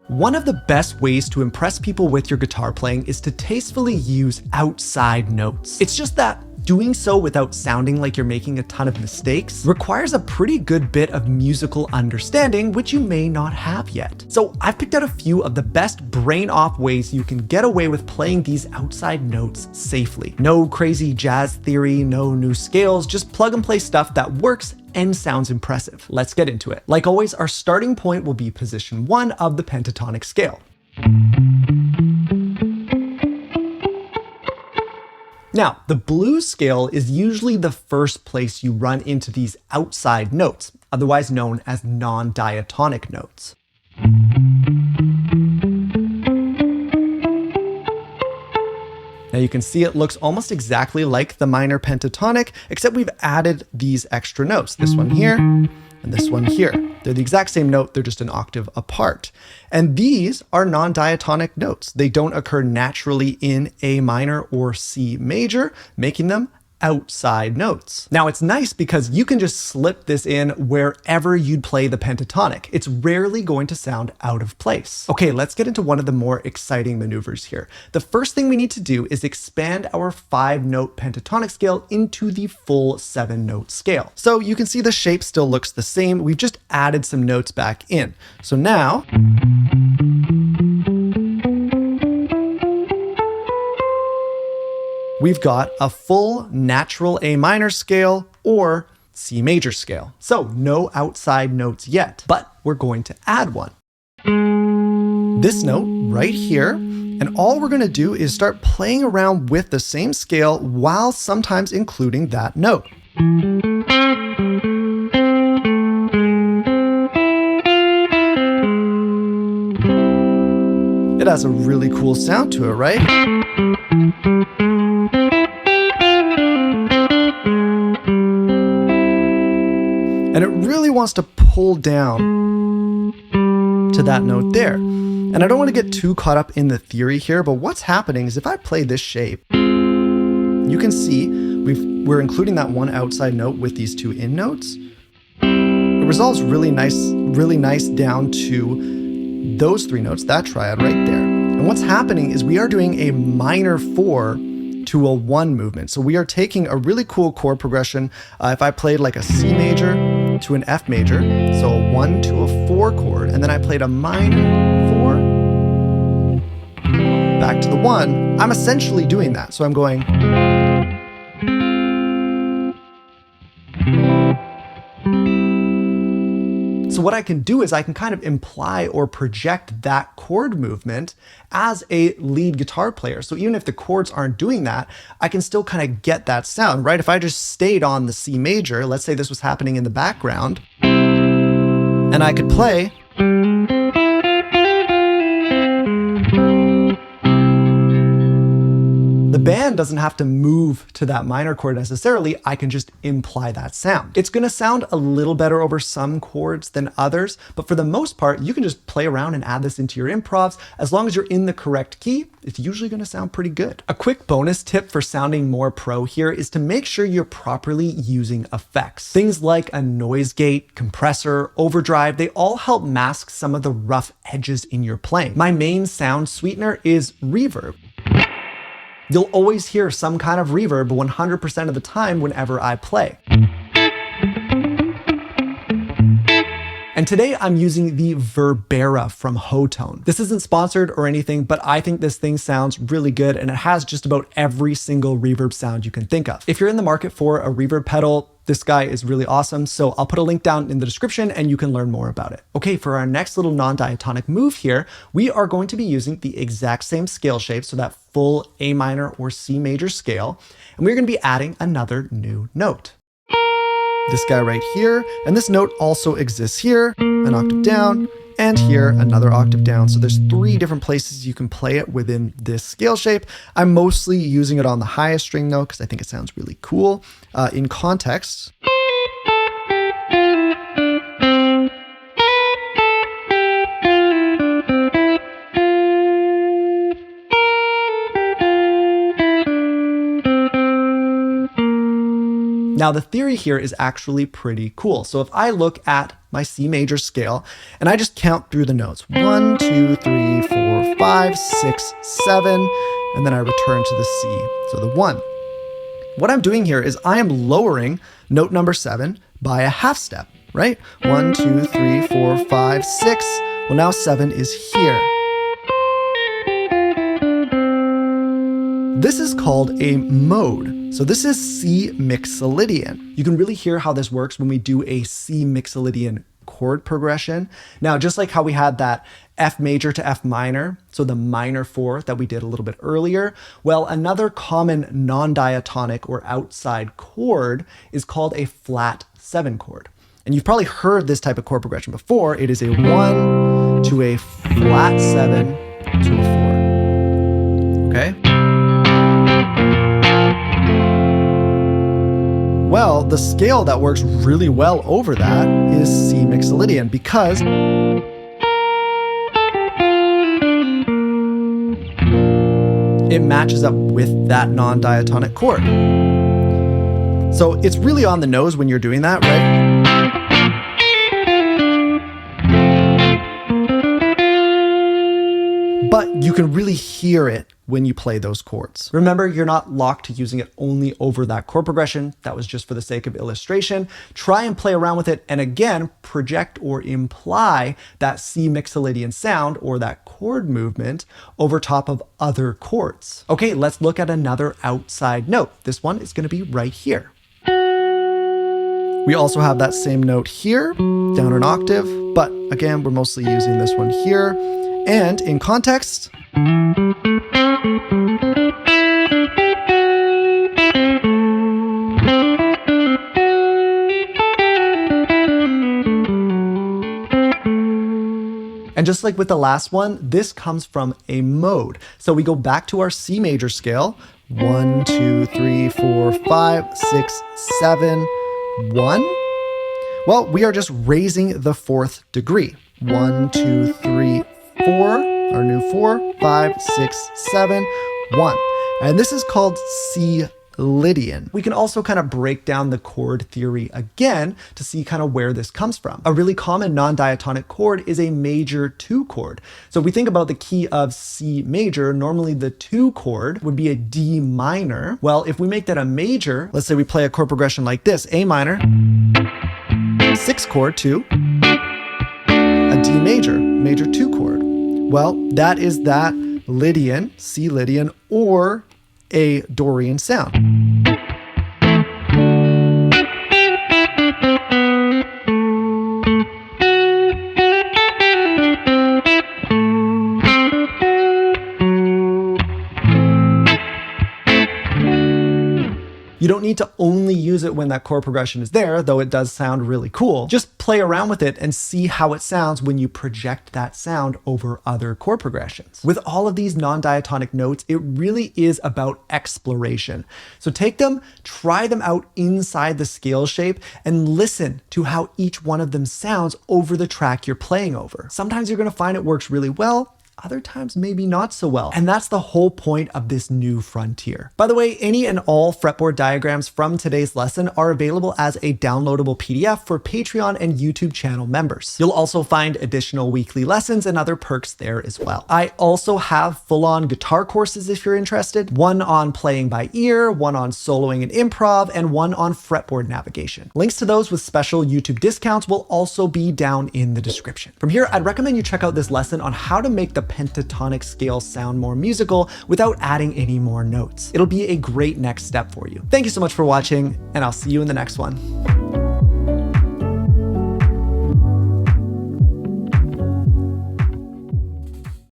One of the best ways to impress people with your guitar playing is to tastefully use outside notes. It's just that doing so without sounding like you're making a ton of mistakes requires a pretty good bit of musical understanding, which you may not have yet. So I've picked out a few of the best brain-off ways you can get away with playing these outside notes safely. No crazy jazz theory, no new scales, just plug and play stuff that works and sounds impressive. Let's get into it. Like always, our starting point will be position 1 of the pentatonic scale. Now, the blues scale is usually the first place you run into these outside notes, otherwise known as non-diatonic notes. Now you can see it looks almost exactly like the minor pentatonic, except we've added these extra notes. This one here and this one here. They're the exact same note, they're just an octave apart. And these are non-diatonic notes. They don't occur naturally in A minor or C major, making them outside notes. Now it's nice because you can just slip this in wherever you'd play the pentatonic. It's rarely going to sound out of place. Okay, let's get into one of the more exciting maneuvers here. The first thing we need to do is expand our 5-note pentatonic scale into the full 7-note scale. So you can see the shape still looks the same. We've just added some notes back in. So now we've got a full natural A minor scale or C major scale. So no outside notes yet, but we're going to add one. This note right here, and all we're going to do is start playing around with the same scale while sometimes including that note. It has a really cool sound to it, right? And it really wants to pull down to that note there. And I don't want to get too caught up in the theory here, but what's happening is if I play this shape, you can see we're including that one outside note with these 2 in notes. It resolves really nice down to those 3 notes, that triad right there. And what's happening is we are doing a minor 4 to a 1 movement. So we are taking a really cool chord progression. If I played like a C major to an F major, so a 1 to a 4 chord, and then I played a minor 4 back to the 1, I'm essentially doing that. So I'm going. So what I can do is I can kind of imply or project that chord movement as a lead guitar player. So even if the chords aren't doing that, I can still kind of get that sound, right? If I just stayed on the C major, let's say this was happening in the background, and I could play. The band doesn't have to move to that minor chord necessarily. I can just imply that sound. It's going to sound a little better over some chords than others, but for the most part, you can just play around and add this into your improvs. As long as you're in the correct key, it's usually going to sound pretty good. A quick bonus tip for sounding more pro here is to make sure you're properly using effects. Things like a noise gate, compressor, overdrive, they all help mask some of the rough edges in your playing. My main sound sweetener is reverb. You'll always hear some kind of reverb 100% of the time whenever I play. And today I'm using the Verbera from Hotone. This isn't sponsored or anything, but I think this thing sounds really good and it has just about every single reverb sound you can think of. If you're in the market for a reverb pedal, this guy is really awesome, so I'll put a link down in the description and you can learn more about it. Okay, for our next little non-diatonic move here, we are going to be using the exact same scale shape, so that full A minor or C major scale, and we're going to be adding another new note. This guy right here, and this note also exists here, an octave down, and here another octave down. So there's 3 different places you can play it within this scale shape. I'm mostly using it on the highest string though, because I think it sounds really cool. In context, now the theory here is actually pretty cool. So if I look at my C major scale, and I just count through the notes. 1, 2, 3, 4, 5, 6, 7, and then I return to the C, so the 1. What I'm doing here is I am lowering note number 7 by a half step, right? 1, 2, 3, 4, 5, 6. Well, now 7 is here. This is called a mode. So this is C mixolydian. You can really hear how this works when we do a C mixolydian chord progression. Now, just like how we had that F major to F minor, so the minor 4 that we did a little bit earlier, well, another common non-diatonic or outside chord is called a flat 7 chord. And you've probably heard this type of chord progression before. It is a 1 to a flat 7 to a 4. Okay? Well, the scale that works really well over that is C mixolydian because it matches up with that non-diatonic chord. So it's really on the nose when you're doing that, right? But you can really hear it when you play those chords. Remember, you're not locked to using it only over that chord progression. That was just for the sake of illustration. Try and play around with it, and again, project or imply that C mixolydian sound or that chord movement over top of other chords. Okay, let's look at another outside note. This one is gonna be right here. We also have that same note here, down an octave, but again, we're mostly using this one here. And in context, and just like with the last one, this comes from a mode. So we go back to our C major scale, 1, 2, 3, 4, 5, 6, 7, 1. Well, we are just raising the 4th degree. 1, 2, 3, 4, our new 4, 5, 6, 7, 1. And this is called C Lydian. We can also kind of break down the chord theory again to see kind of where this comes from. A really common non-diatonic chord is a major 2 chord. So if we think about the key of C major, normally the 2 chord would be a D minor. Well, if we make that a major, let's say we play a chord progression like this, A minor, 6 chord to a D major, major 2 chord. Well, that is that Lydian, C Lydian, or a Dorian sound. You don't need to only use it when that chord progression is there, though it does sound really cool. Just play around with it and see how it sounds when you project that sound over other chord progressions. With all of these non-diatonic notes, it really is about exploration. So take them, try them out inside the scale shape, and listen to how each one of them sounds over the track you're playing over. Sometimes you're gonna find it works really well, other times maybe not so well. And that's the whole point of this new frontier. By the way, any and all fretboard diagrams from today's lesson are available as a downloadable PDF for Patreon and YouTube channel members. You'll also find additional weekly lessons and other perks there as well. I also have full-on guitar courses if you're interested, one on playing by ear, one on soloing and improv, and one on fretboard navigation. Links to those with special YouTube discounts will also be down in the description. From here, I'd recommend you check out this lesson on how to make the pentatonic scale sound more musical without adding any more notes. It'll be a great next step for you. Thank you so much for watching, and I'll see you in the next one.